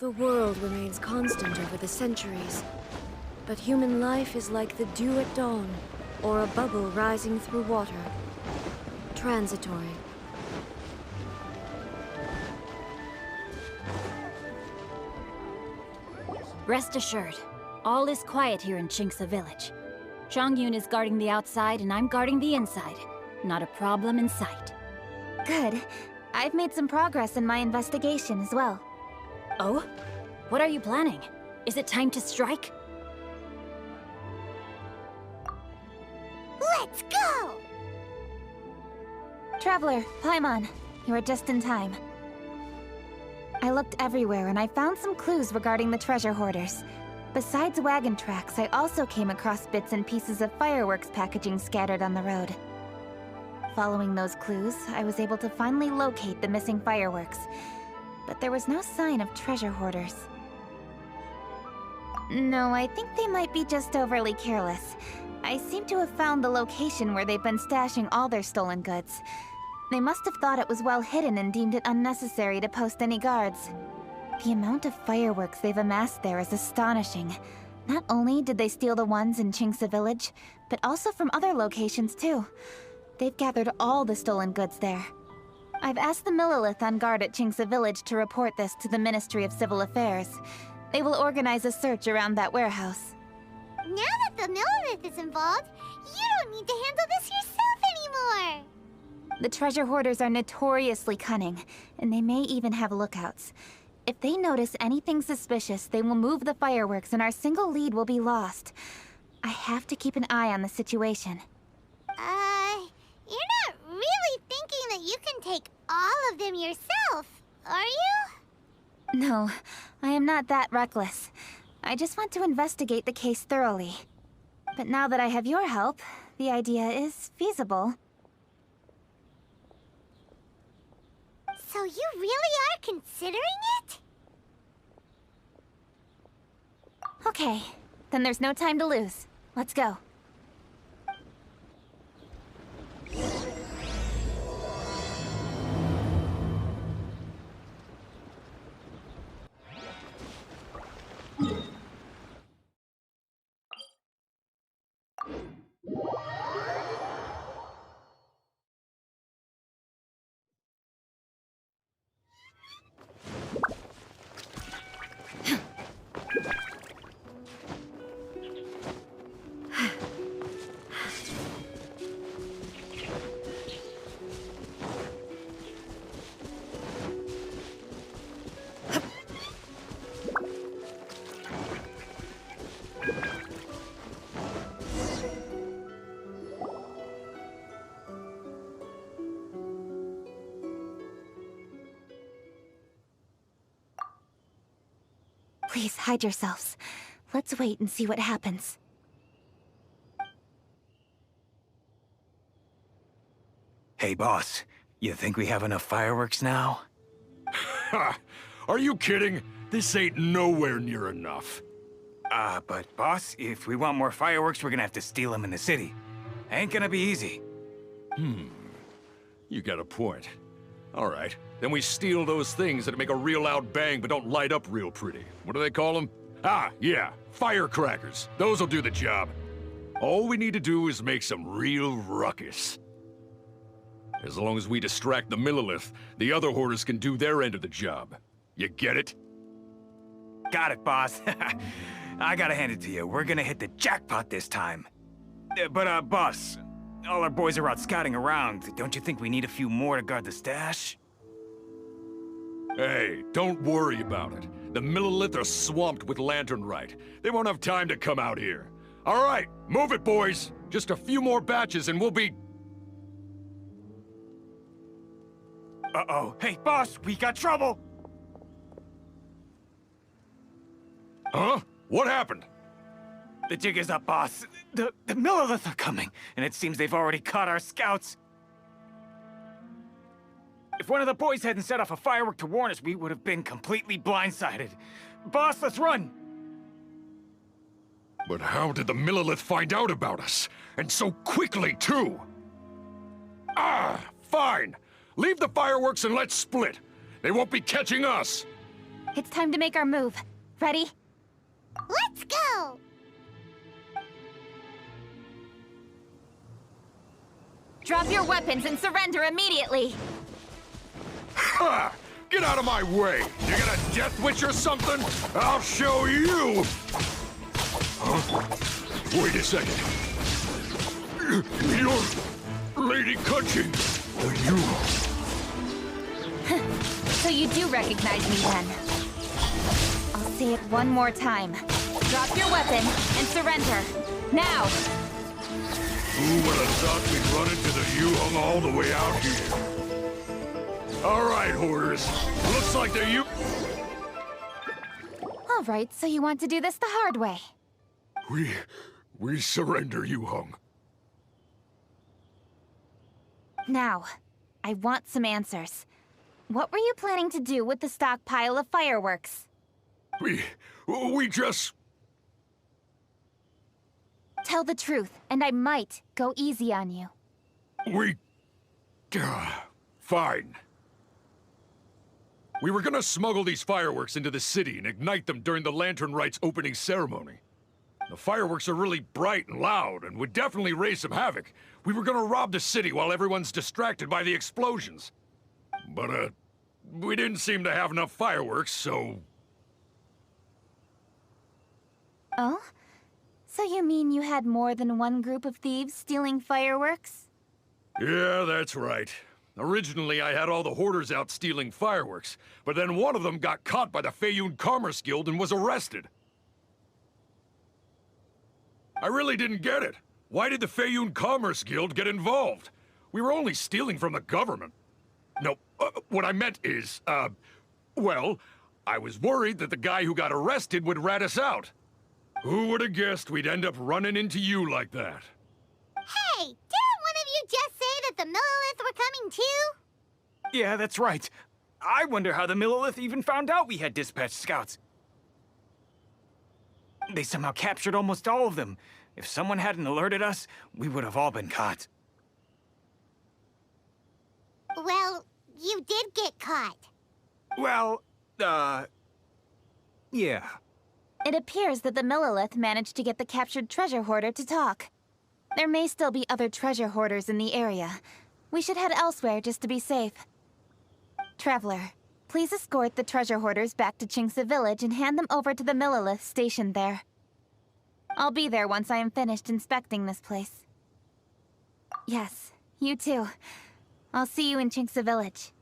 The world remains constant over the centuries, but human life is like the dew at dawn, or a bubble rising through water. Transitory. Rest assured, all is quiet here in Qingce Village. Zhangyun is guarding the outside and I'm guarding the inside. Not a problem in sight. Good. I've made some progress in my investigation as well. Oh? What are you planning? Is it time to strike? Let's go! Traveler, Paimon, you are just in time. I looked everywhere and I found some clues regarding the treasure hoarders. Besides wagon tracks, I also came across bits and pieces of fireworks packaging scattered on the road. Following those clues, I was able to finally locate the missing fireworks. But there was no sign of treasure hoarders. No, I think they might be just overly careless. I seem to have found the location where they've been stashing all their stolen goods. They must have thought it was well hidden and deemed it unnecessary to post any guards. The amount of fireworks they've amassed there is astonishing. Not only did they steal the ones in Qingce Village, but also from other locations too. They've gathered all the stolen goods there. I've asked the Millilith on guard at Qingce Village to report this to the Ministry of Civil Affairs. They will organize a search around that warehouse. Now that the Millilith is involved, you don't need to handle this yourself anymore! The treasure hoarders are notoriously cunning, and they may even have lookouts. If they notice anything suspicious, they will move the fireworks and our single lead will be lost. I have to keep an eye on the situation. You're not really thinking that you can take all of them yourself, are you? No, I am not that reckless. I just want to investigate the case thoroughly. But now that I have your help, the idea is feasible. So you really are considering it? Okay, then there's no time to lose. Let's go. Please, hide yourselves. Let's wait and see what happens. Hey, boss. You think we have enough fireworks now? Ha! Are you kidding? This ain't nowhere near enough. But boss, if we want more fireworks, we're gonna have to steal them in the city. Ain't gonna be easy. You got a point. All right, then we steal those things that make a real loud bang but don't light up real pretty. What do they call them? Ah, yeah, firecrackers. Those'll do the job. All we need to do is make some real ruckus. As long as we distract the Millilith, the other hoarders can do their end of the job. You get it? Got it, boss. I gotta hand it to you. We're gonna hit the jackpot this time. Boss, all our boys are out scouting around. Don't you think we need a few more to guard the stash? Hey, don't worry about it. The Millilith are swamped with Lantern Rite. They won't have time to come out here. All right, move it, boys. Just a few more batches and we'll be... Uh-oh. Hey, boss, we got trouble! Huh? What happened? The jig is up, boss. The Millilith are coming, and it seems they've already caught our scouts. If one of the boys hadn't set off a firework to warn us, we would have been completely blindsided. Boss, let's run! But how did the Millilith find out about us? And so quickly, too? Ah, fine. Leave the fireworks and let's split. They won't be catching us. It's time to make our move. Ready? Let's go! Drop your weapons and surrender immediately! Ha! Get out of my way! You got a death wish or something? I'll show you! Huh? Wait a second. You're Lady Cutching. You... So you do recognize me then? I'll say it one more time. Drop your weapon and surrender. Now! Who would have thought we'd run into the Yu-Hung all the way out here? All right, Hoarders. Looks like the Yu... All right, so you want to do this the hard way. We surrender, Yu-Hung. Now, I want some answers. What were you planning to do with the stockpile of fireworks? We just... Tell the truth, and I might go easy on you. Fine. We were gonna smuggle these fireworks into the city and ignite them during the Lantern Rites opening ceremony. The fireworks are really bright and loud, and would definitely raise some havoc. We were gonna rob the city while everyone's distracted by the explosions. But, we didn't seem to have enough fireworks, so... Oh? So you mean you had more than one group of thieves stealing fireworks? Yeah, that's right. Originally, I had all the hoarders out stealing fireworks, but then one of them got caught by the Feiyun Commerce Guild and was arrested. I really didn't get it. Why did the Feiyun Commerce Guild get involved? We were only stealing from the government. No, what I meant is, well, I was worried that the guy who got arrested would rat us out. Who would have guessed we'd end up running into you like that? Hey, didn't one of you just say that the Millilith were coming too? Yeah, that's right. I wonder how the Millilith even found out we had dispatched scouts. They somehow captured almost all of them. If someone hadn't alerted us, we would have all been caught. Well, you did get caught. Well, yeah. It appears that the Millilith managed to get the captured treasure hoarder to talk. There may still be other treasure hoarders in the area. We should head elsewhere just to be safe. Traveler, please escort the treasure hoarders back to Qingce Village and hand them over to the Millilith stationed there. I'll be there once I am finished inspecting this place. Yes, you too. I'll see you in Qingce Village.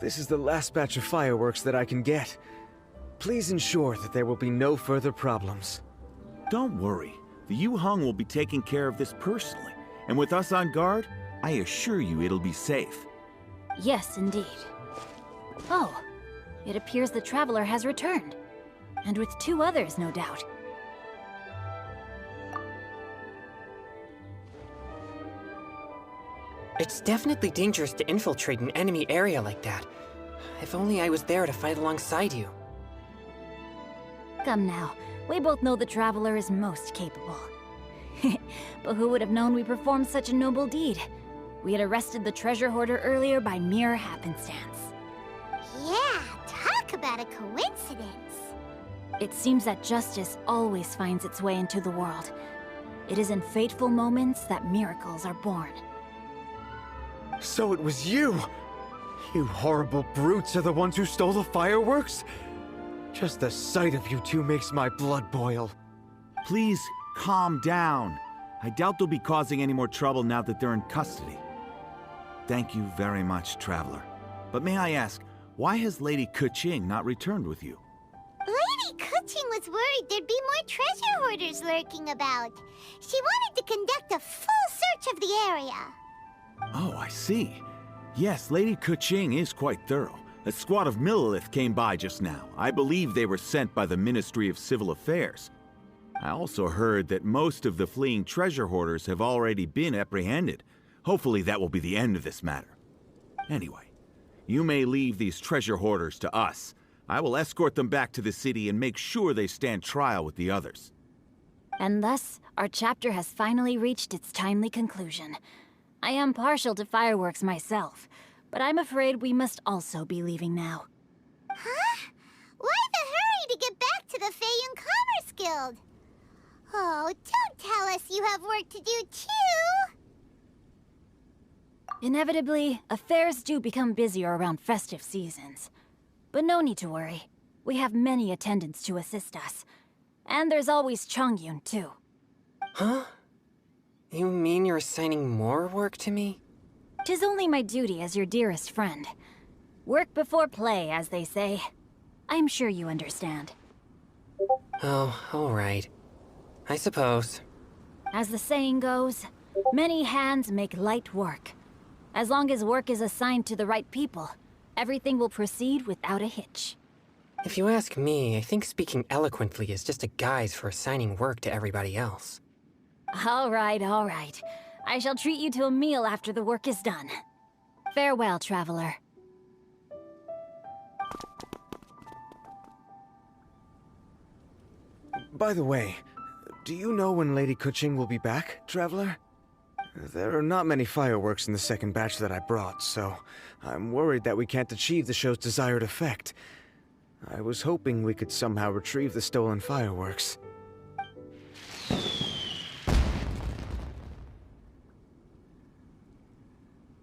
This is the last batch of fireworks that I can get. Please ensure that there will be no further problems. Don't worry. The Yu-Hung will be taking care of this personally. And with us on guard, I assure you it'll be safe. Yes, indeed. Oh, it appears the Traveler has returned. And with 2 others, no doubt. It's definitely dangerous to infiltrate an enemy area like that. If only I was there to fight alongside you. Come now, we both know the Traveler is most capable. But who would have known we performed such a noble deed? We had arrested the treasure hoarder earlier by mere happenstance. Yeah, talk about a coincidence. It seems that justice always finds its way into the world. It is in fateful moments that miracles are born. So it was you! You horrible brutes are the ones who stole the fireworks? Just the sight of you two makes my blood boil. Please, calm down. I doubt they'll be causing any more trouble now that they're in custody. Thank you very much, Traveler. But may I ask, why has Lady Keqing not returned with you? Lady Keqing was worried there'd be more treasure hoarders lurking about. She wanted to conduct a full search of the area. Oh, I see. Yes, Lady Keqing is quite thorough. A squad of Millilith came by just now. I believe they were sent by the Ministry of Civil Affairs. I also heard that most of the fleeing treasure hoarders have already been apprehended. Hopefully that will be the end of this matter. Anyway, you may leave these treasure hoarders to us. I will escort them back to the city and make sure they stand trial with the others. And thus, our chapter has finally reached its timely conclusion. I am partial to fireworks myself, but I'm afraid we must also be leaving now. Huh? Why the hurry to get back to the Feiyun Commerce Guild? Oh, don't tell us you have work to do too! Inevitably, affairs do become busier around festive seasons. But no need to worry. We have many attendants to assist us. And there's always Chongyun, too. Huh? You mean you're assigning more work to me? 'Tis only my duty as your dearest friend. Work before play, as they say. I'm sure you understand. Oh, alright. I suppose. As the saying goes, many hands make light work. As long as work is assigned to the right people, everything will proceed without a hitch. If you ask me, I think speaking eloquently is just a guise for assigning work to everybody else. All right, all right. I shall treat you to a meal after the work is done. Farewell, traveler. By the way, do you know when Lady Keqing will be back, Traveler? There are not many fireworks in the second batch that I brought, so I'm worried that we can't achieve the show's desired effect. I was hoping we could somehow retrieve the stolen fireworks.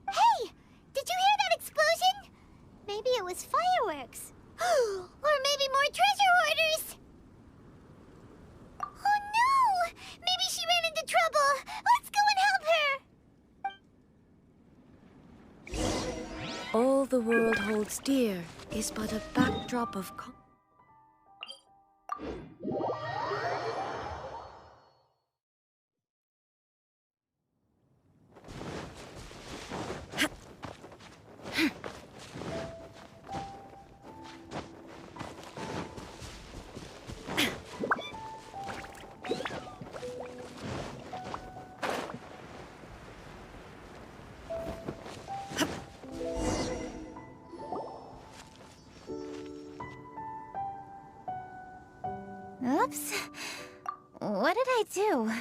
Hey! Did you hear that explosion? Maybe it was fireworks. Or maybe more treasure hoarders! Oh no! Maybe she ran into trouble! Let's go and help her! All the world holds dear is but a backdrop of Oops. What did I do?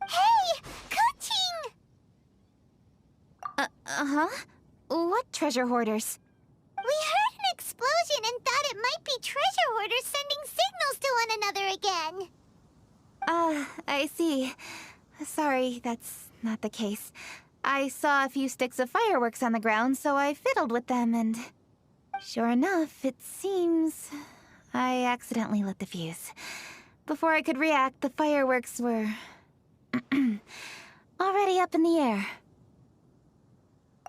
Hey! Keqing! Uh-huh? What treasure hoarders? We heard an explosion and thought it might be treasure hoarders sending signals to one another again. I see. Sorry, that's not the case. I saw a few sticks of fireworks on the ground, so I fiddled with them, and... Sure enough, it seems... I accidentally lit the fuse. Before I could react, the fireworks were... already up in the air.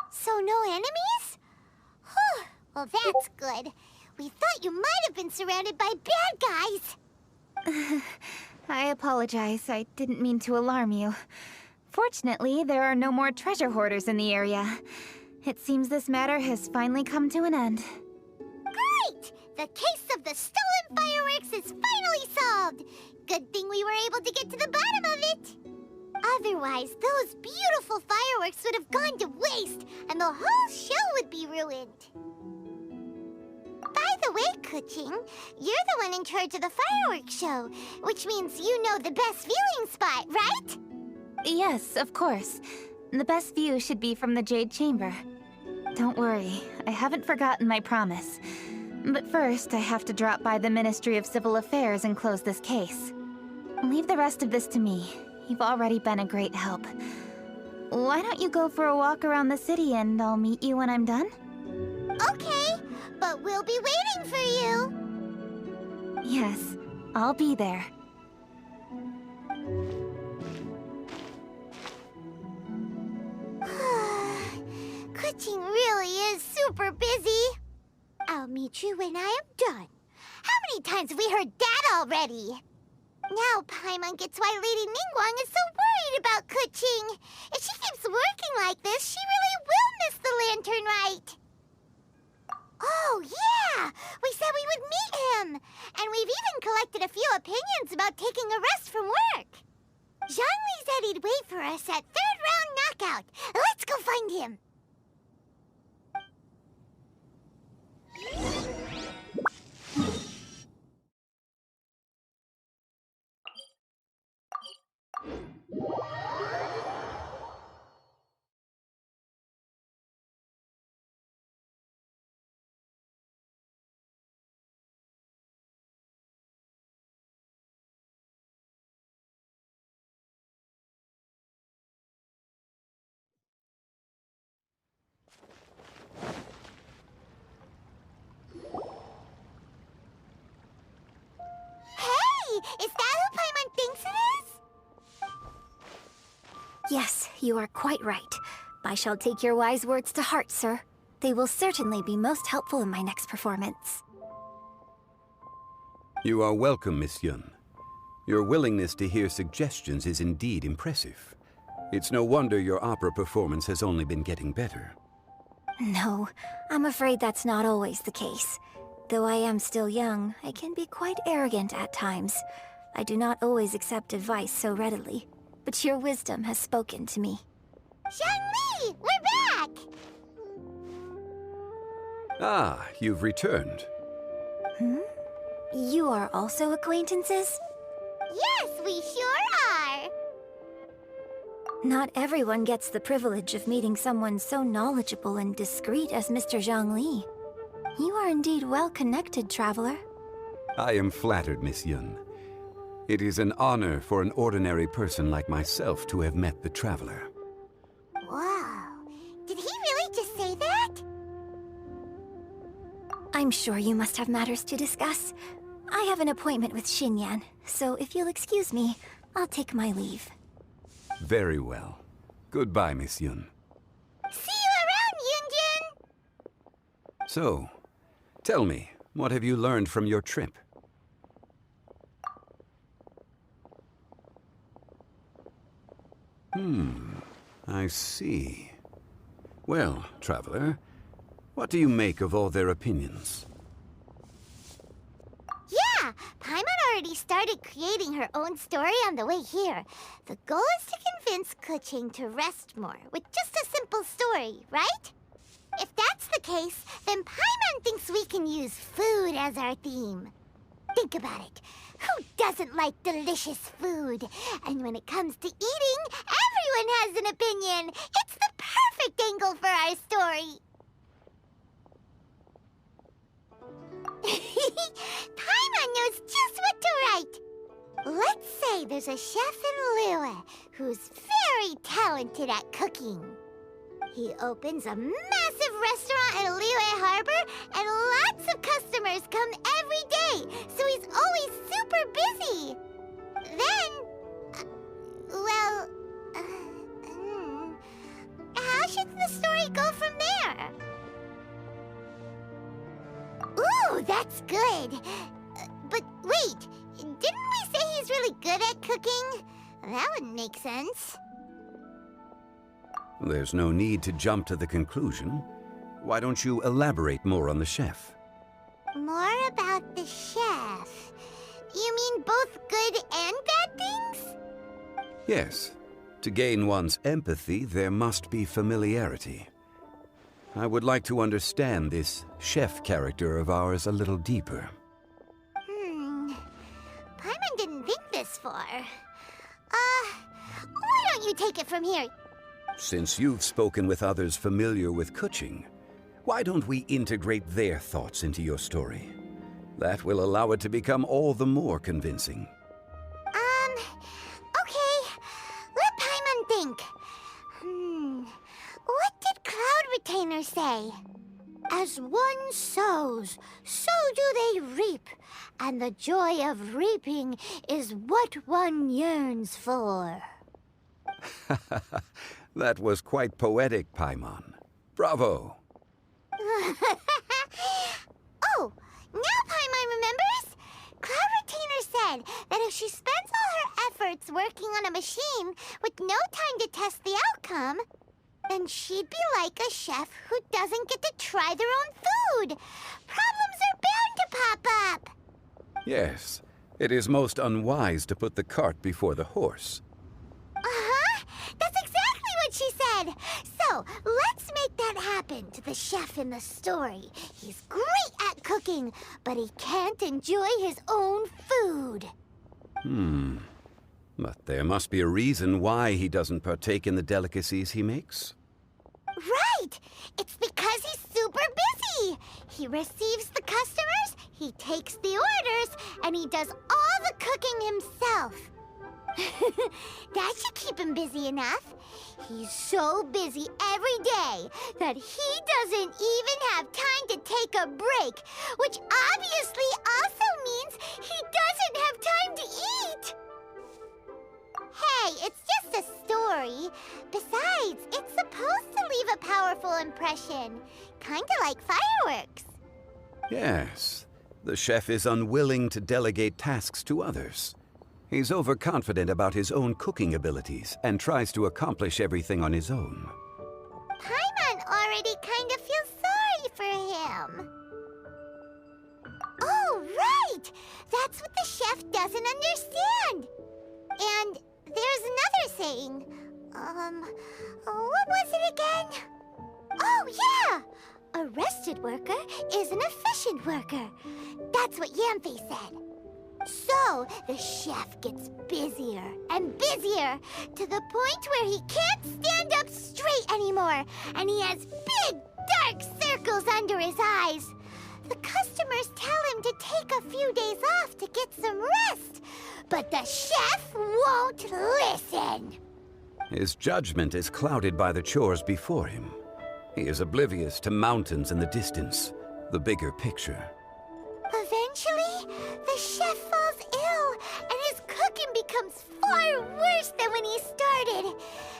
So no enemies? Whew. Well, that's good. We thought you might have been surrounded by bad guys. I apologize. I didn't mean to alarm you. Fortunately, there are no more treasure hoarders in the area. It seems this matter has finally come to an end. Great! The case of the stolen fireworks is finally solved! Good thing we were able to get to the bottom of it! A Otherwise, those beautiful fireworks would have gone to waste, and the whole show would be ruined. By the way, Kuching, you're the one in charge of the fireworks show, which means you know the best viewing spot, right? Yes, of course. The best view should be from the Jade Chamber. Don't worry, I haven't forgotten my promise. But first, I have to drop by the Ministry of Civil Affairs and close this case. Leave the rest of this to me. You've already been a great help. Why don't you go for a walk around the city and I'll meet you when I'm done? Okay, but we'll be waiting for you. Yes, I'll be there. Kuching really is super busy. I'll meet you when I am done. How many times have we heard that already? Now Paimon gets why Lady Ningguang is so worried about Kuching. If she keeps working like this, she really will miss the Lantern Rite. Oh, yeah! We said we would meet him! And we've even collected a few opinions about taking a rest from work. Zhongli said he'd wait for us at third round knockout. Let's go find him. Is that who Paimon thinks it is? Yes, you are quite right. I shall take your wise words to heart, sir. They will certainly be most helpful in my next performance. You are welcome, Miss Yun. Your willingness to hear suggestions is indeed impressive. It's no wonder your opera performance has only been getting better. No, I'm afraid that's not always the case. Though I am still young, I can be quite arrogant at times. I do not always accept advice so readily, but your wisdom has spoken to me. Zhongli, we're back! Ah, you've returned. Hmm? You are also acquaintances? Yes, we sure are! Not everyone gets the privilege of meeting someone so knowledgeable and discreet as Mr. Zhongli. You are indeed well-connected, traveler. I am flattered, Miss Yun. It is an honor for an ordinary person like myself to have met the traveler. Wow. Did he really just say that? I'm sure you must have matters to discuss. I have an appointment with Xinyan, so if you'll excuse me, I'll take my leave. Very well. Goodbye, Miss Yun. See you around, Yunjin! So, tell me, what have you learned from your trip? I see. Well, traveler, what do you make of all their opinions? Yeah, Paimon already started creating her own story on the way here. The goal is to convince Kuching to rest more with just a simple story, right? If that's the case, then Paimon thinks we can use food as our theme. Think about it. Who doesn't like delicious food? And when it comes to eating, everyone has an opinion. It's the perfect angle for our story. Paimon knows just what to write. Let's say there's a chef in Liyue who's very talented at cooking. He opens a massive restaurant in Liyue Harbor, and lots of customers come every day, so he's always super busy. Then, how should the story go from there? Ooh, that's good. But wait, didn't we say he's really good at cooking? That wouldn't make sense. There's no need to jump to the conclusion. Why don't you elaborate more on the chef? More about the chef. You mean both good and bad things? Yes. To gain one's empathy, there must be familiarity. I would like to understand this chef character of ours a little deeper. Paimon didn't think this far. Why don't you take it from here? Since you've spoken with others familiar with Kuching, why don't we integrate their thoughts into your story? That will allow it to become all the more convincing. Okay. Let Paimon think. What did Cloud Retainer say? As one sows, so do they reap. And the joy of reaping is what one yearns for. That was quite poetic, Paimon. Bravo! Oh, now Paimon remembers? Cloud Retainer said that if she spends all her efforts working on a machine with no time to test the outcome, then she'd be like a chef who doesn't get to try their own food. Problems are bound to pop up. Yes, it is most unwise to put the cart before the horse. That's exactly what she said. So, let's make that happen to the chef in the story. He's great at cooking, but he can't enjoy his own food. But there must be a reason why he doesn't partake in the delicacies he makes. Right! It's because he's super busy. He receives the customers, he takes the orders, and he does all the cooking himself. That should keep him busy enough. He's so busy every day that he doesn't even have time to take a break, which obviously also means he doesn't have time to eat. Hey, it's just a story. Besides, it's supposed to leave a powerful impression. Kinda like fireworks. Yes, the chef is unwilling to delegate tasks to others. He's overconfident about his own cooking abilities and tries to accomplish everything on his own. Paimon already kind of feels sorry for him. Oh, right! That's what the chef doesn't understand. And there's another saying. What was it again? Oh, yeah! A rested worker is an efficient worker. That's what Yamfe said. So, the chef gets busier and busier to the point where he can't stand up straight anymore, and he has big, dark circles under his eyes. The customers tell him to take a few days off to get some rest, but the chef won't listen. His judgment is clouded by the chores before him. He is oblivious to mountains in the distance, the bigger picture. Eventually, the chef falls ill, and his cooking becomes far worse than when he started.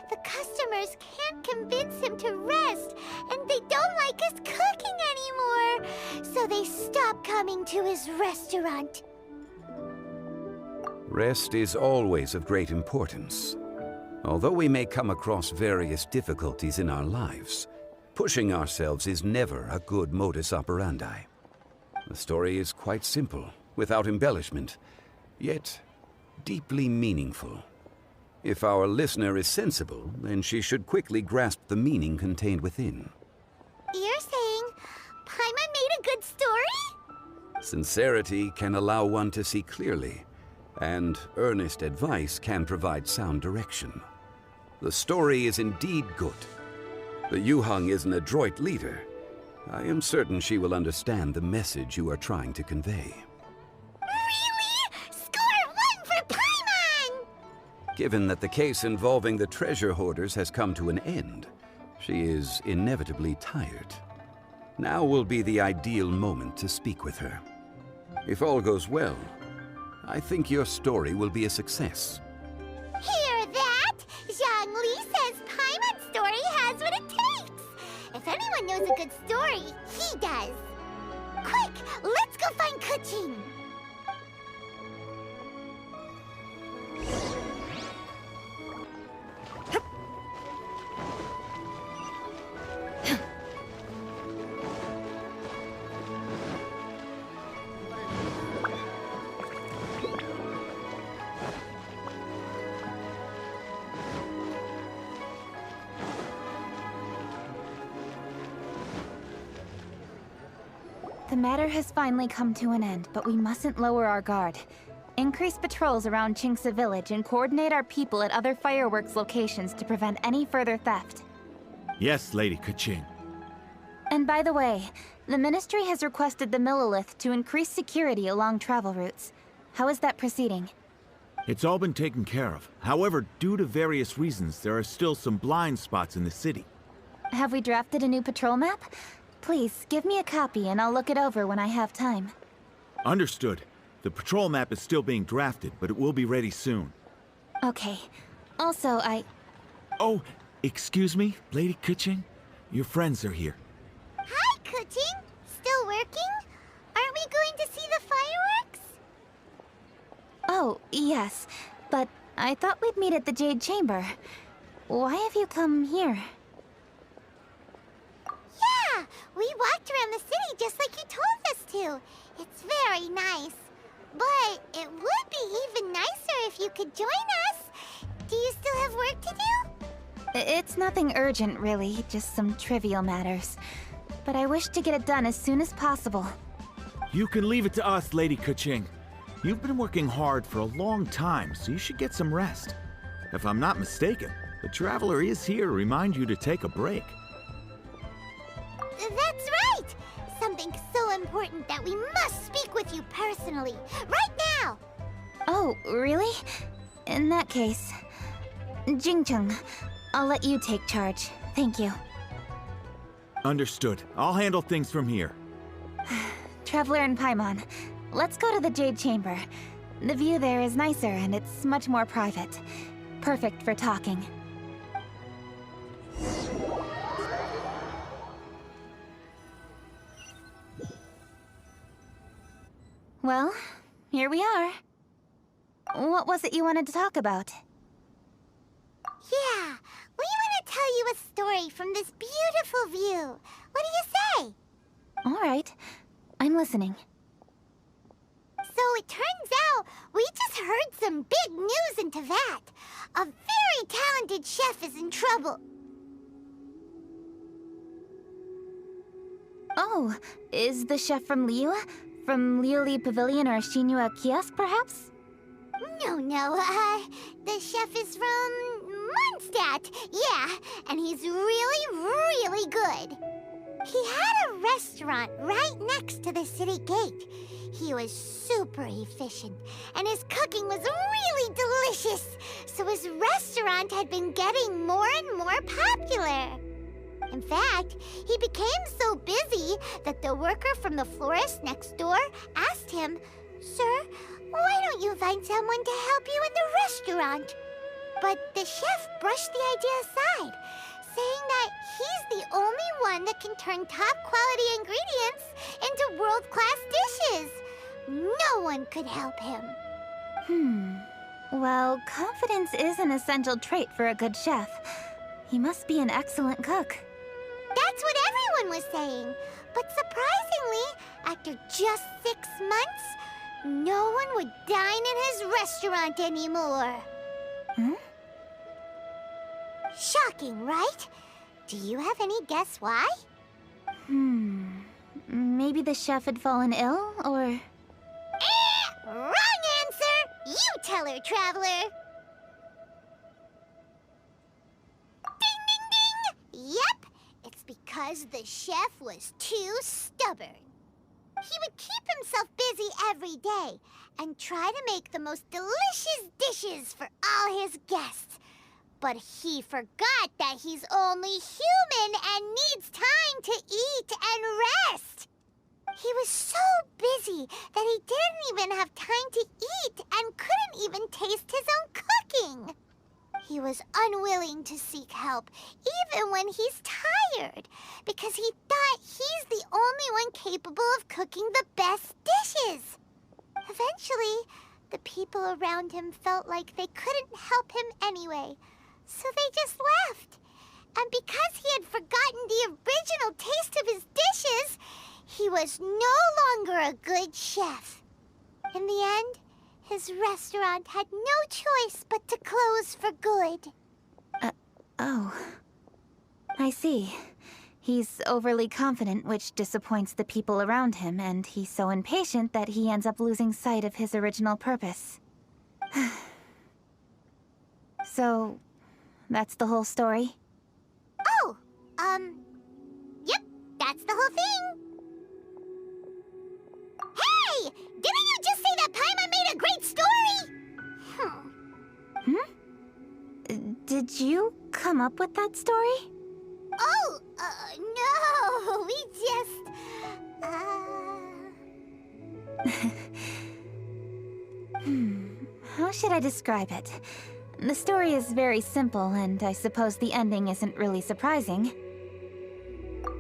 The customers can't convince him to rest, and they don't like his cooking anymore, so they stop coming to his restaurant. Rest is always of great importance. Although we may come across various difficulties in our lives, pushing ourselves is never a good modus operandi. The story is quite simple, without embellishment, yet deeply meaningful. If our listener is sensible, then she should quickly grasp the meaning contained within. You're saying Paimon made a good story? Sincerity can allow one to see clearly, and earnest advice can provide sound direction. The story is indeed good. The Yuhang is an adroit leader. I am certain she will understand the message you are trying to convey. Really? Score 1 for Paimon! Given that the case involving the treasure hoarders has come to an end, she is inevitably tired. Now will be the ideal moment to speak with her. If all goes well, I think your story will be a success. Hear that? Zhang Li says Paimon's story has what it takes. If anyone knows a good story, he does. Quick, let's go find Kuching. The matter has finally come to an end, but we mustn't lower our guard. Increase patrols around Chinksa village and coordinate our people at other fireworks locations to prevent any further theft. Yes, Lady Kaching. And by the way, the Ministry has requested the Millilith to increase security along travel routes. How is that proceeding? It's all been taken care of. However, due to various reasons, there are still some blind spots in the city. Have we drafted a new patrol map? Please, give me a copy and I'll look it over when I have time. Understood. The patrol map is still being drafted, but it will be ready soon. Okay. Also, Oh, excuse me, Lady Kaching? Your friends are here. Hi, Kuching. Still working? Aren't we going to see the fireworks? Oh, yes. But I thought we'd meet at the Jade Chamber. Why have you come here? Yeah, we walked around the city just like you told us to. It's very nice. But it would be even nicer if you could join us. Do you still have work to do? It's nothing urgent, really. Just some trivial matters. But I wish to get it done as soon as possible. You can leave it to us, Lady Kaching. You've been working hard for a long time, so you should get some rest. If I'm not mistaken, the Traveler is here to remind you to take a break. That's right! Something so important that we must speak with you personally. Right now! Oh, really? In that case... Jingcheng, I'll let you take charge. Thank you. Understood. I'll handle things from here. Traveler and Paimon, let's go to the Jade Chamber. The view there is nicer and it's much more private. Perfect for talking. Well, here we are. What was it you wanted to talk about? Yeah, we want to tell you a story from this beautiful view. What do you say? All right, I'm listening. So it turns out we just heard some big news in Teyvat. A very talented chef is in trouble. Oh, is the chef from Liyue? From Liuli Pavilion or Shinua Kiosk, perhaps? No, the chef is from Mondstadt. Yeah, and he's really good. He had a restaurant right next to the city gate. He was super efficient, and his cooking was really delicious. So his restaurant had been getting more and more popular. In fact, he became so busy that the worker from the florist next door asked him, "Sir, why don't you find someone to help you in the restaurant?" But the chef brushed the idea aside, saying that he's the only one that can turn top-quality ingredients into world-class dishes. No one could help him. Well, confidence is an essential trait for a good chef. He must be an excellent cook. That's what everyone was saying. But surprisingly, after just 6 months, no one would dine in his restaurant anymore. Shocking, right? Do you have any guess why? Maybe the chef had fallen ill, or... Wrong answer! You tell her, Traveler! Ding, ding, ding! Yep, it's because the chef was too stubborn. He would keep himself busy every day and try to make the most delicious dishes for all his guests. But he forgot that he's only human and needs time to eat and rest. He was so busy that he didn't even have time to eat and couldn't even taste his own cooking. He was unwilling to seek help, even when he's tired, because he thought he's the only one capable of cooking the best dishes. Eventually, the people around him felt like they couldn't help him anyway, so they just left. And because he had forgotten the original taste of his dishes, he was no longer a good chef. In the end, his restaurant had no choice but to close for good. Oh. I see. He's overly confident, which disappoints the people around him, and he's so impatient that he ends up losing sight of his original purpose. So, that's the whole story? Oh, yep, that's the whole thing. Hey! Didn't you just say that Paimon made a great story? Did you come up with that story? Oh, no, we just, How should I describe it? The story is very simple, and I suppose the ending isn't really surprising.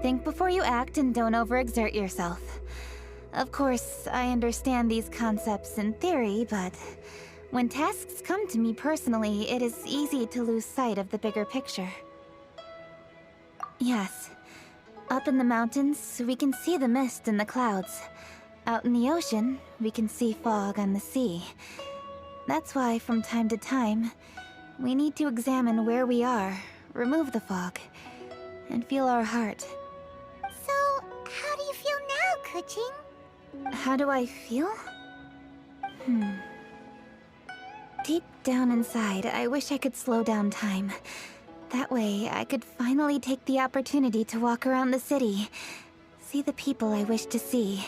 Think before you act and don't overexert yourself. Of course, I understand these concepts in theory, but when tasks come to me personally, it is easy to lose sight of the bigger picture. Yes. Up in the mountains, we can see the mist in the clouds. Out in the ocean, we can see fog on the sea. That's why, from time to time, we need to examine where we are, remove the fog, and feel our heart. So, how do you feel now, Kuching? How do I feel? Deep down inside, I wish I could slow down time. That way, I could finally take the opportunity to walk around the city, see the people I wish to see,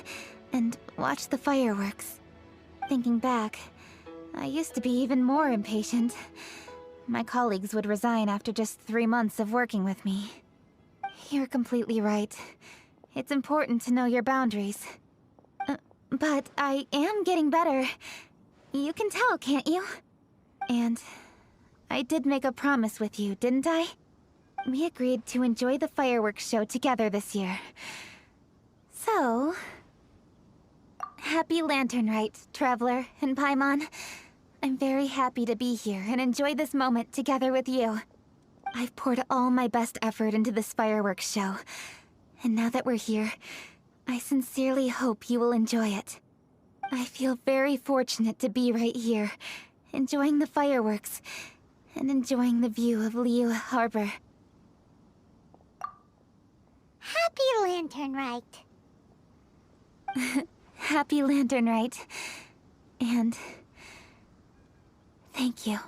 and watch the fireworks. Thinking back, I used to be even more impatient. My colleagues would resign after just 3 months of working with me. You're completely right. It's important to know your boundaries. But I am getting better. You can tell, can't you? And I did make a promise with you, didn't I? We agreed to enjoy the fireworks show together this year. So, happy Lantern Rites, Traveler and Paimon. I'm very happy to be here and enjoy this moment together with you. I've poured all my best effort into this fireworks show. And now that we're here, I sincerely hope you will enjoy it. I feel very fortunate to be right here, enjoying the fireworks, and enjoying the view of Liyue Harbor. Happy Lantern Rite. Happy Lantern Rite. And thank you.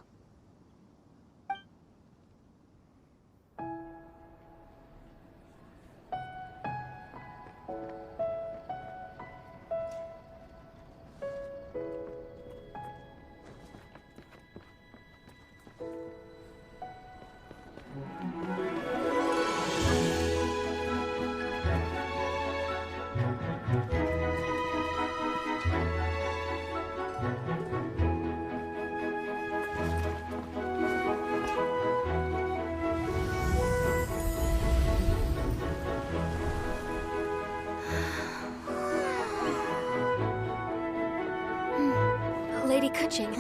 Lady Kuching,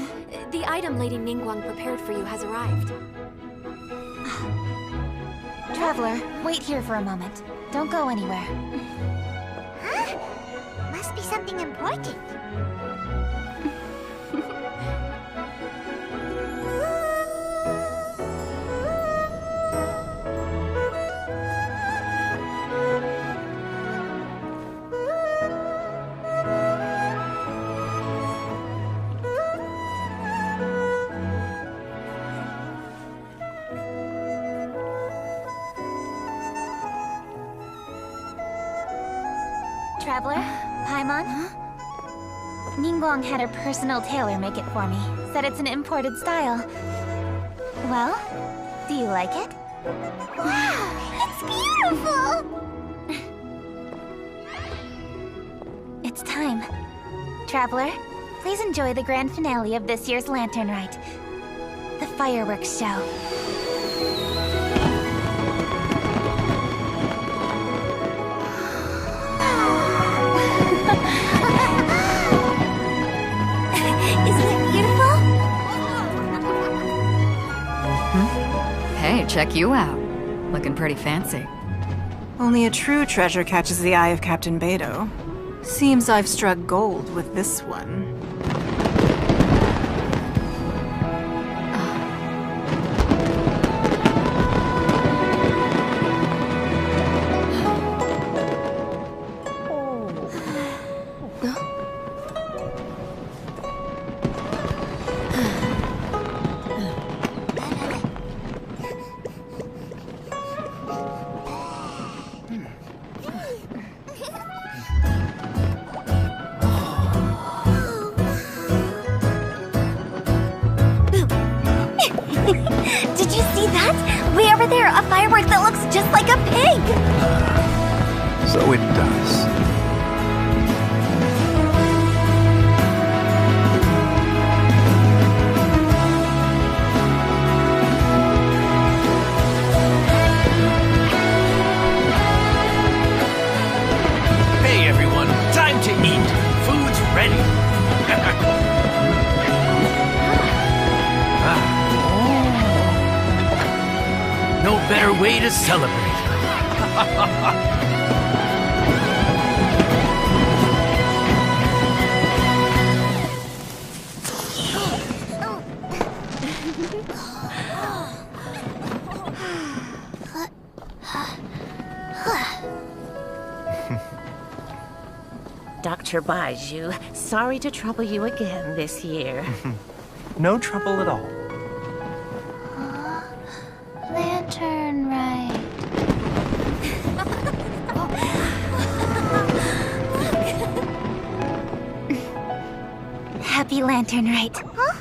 the item Lady Ningguang prepared for you has arrived. Traveler, wait here for a moment. Don't go anywhere. Huh? Must be something important. Traveler, Paimon? Ningguang had her personal tailor make it for me. Said it's an imported style. Well, do you like it? Wow, it's beautiful! It's time. Traveler, please enjoy the grand finale of this year's Lantern Rite. The fireworks show. Hey, check you out. Looking pretty fancy. Only a true treasure catches the eye of Captain Beidou. Seems I've struck gold with this one. firework that looks just like a pig! So it does. Hey everyone, time to eat. Food's ready. No better way to celebrate. Dr. Baiju, sorry to trouble you again this year. No trouble at all. Lantern Rite. Happy Lantern Rite. Huh?